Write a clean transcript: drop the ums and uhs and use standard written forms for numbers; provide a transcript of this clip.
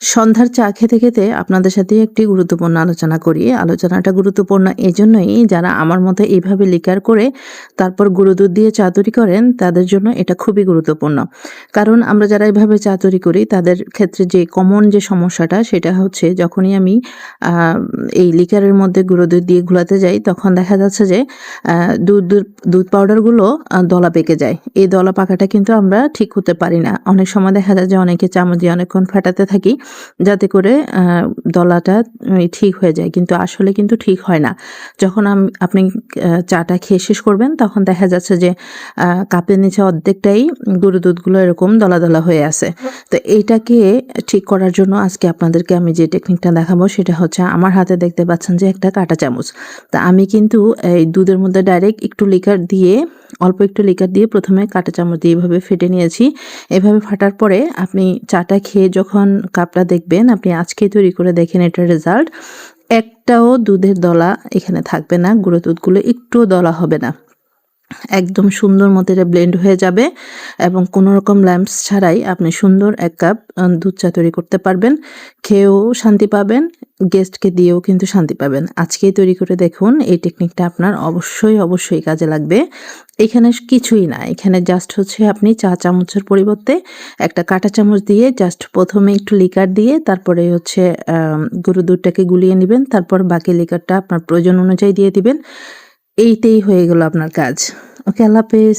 সন্ধ্যার চা খেতে খেতে আপনাদের সাথে একটি গুরুত্বপূর্ণ আলোচনা করি। আলোচনাটা গুরুত্বপূর্ণ এজন্যই যারা আমার মতো এইভাবে লিকার করে তারপর গুঁড়ো দুধ দিয়ে চা তৈরি করেন তাদের জন্য এটা খুবই গুরুত্বপূর্ণ। কারণ আমরা যারা এভাবে চা তৈরি করি তাদের ক্ষেত্রে যে কমন যে সমস্যাটা সেটা হচ্ছে যখনই আমি আ এই লিকারের মধ্যে গুঁড়ো দুধ দিয়ে ঘোলাতে যাই তখন দেখা যাচ্ছে যে আ দুধ পাউডারগুলো দলা পেকে যায়। এই দলা পাকাটা কিন্তু আমরা ঠিক করতে পারি না। অনেক সময় দেখা যায় যে অনেকে চামচ দিয়ে অনেকক্ষণ ফেটাতে থাকি যাতে করে দলাটা ঠিক হয়ে যায়। কিন্তু আসলে কিন্তু ঠিক হয় না। যখন আপনি চাটা খেয়ে শেষ করবেন তখন দেখা যাচ্ছে যে কাপের নিচে অর্ধেকটাই গুঁড়ো দুধগুলো এরকম দলা, দলা হয়ে আছে। তো এইটাকে ঠিক করার জন্য আজকে আপনাদেরকে আমি যে টেকনিকটা দেখাবো সেটা হচ্ছে আমার হাতে দেখতে পাচ্ছেন যে একটা কাঁটা চামচ। তা আমি কিন্তু এই দুধের মধ্যে ডাইরেক্ট একটু লিকার দিয়ে অল্প একটু লিকার দিয়ে প্রথমে কাঁটা চামচ দিয়ে এভাবে ফেটে নিয়েছি। এভাবে ফাটার পরে আপনি চাটা খেয়ে যখন কাপটা দেখবেন, আপনি আজকেই তৈরি করে দেখেন এটার রেজাল্ট। একটাও দুধের দলা এখানে থাকবে না, গুঁড়ো দুধগুলো একটুও দলা হবে না। একদম সুন্দর মতো এটা ব্লেন্ড হয়ে যাবে এবং কোনো রকম ল্যাম্পস ছাড়াই আপনি সুন্দর এক কাপ দুধ চা তৈরি করতে পারবেন। খেয়েও শান্তি পাবেন, গেস্টকে দিয়েও কিন্তু শান্তি পাবেন। আজকেই তৈরি করে দেখুন, এই টেকনিকটা আপনার অবশ্যই কাজে লাগবে। এখানে কিছুই না, এখানে জাস্ট হচ্ছে আপনি চা চামচের পরিবর্তে একটা কাঁটা চামচ দিয়ে জাস্ট প্রথমে একটু লিকার দিয়ে তারপরে হচ্ছে গরুর দুধটাকে গুলিয়ে নেবেন, তারপর বাকি লিকারটা আপনার প্রয়োজন অনুযায়ী দিয়ে দিবেন। এইটাই হয়ে গেল আপনার কাজ। ওকে, আল্লাহ হাফেজ।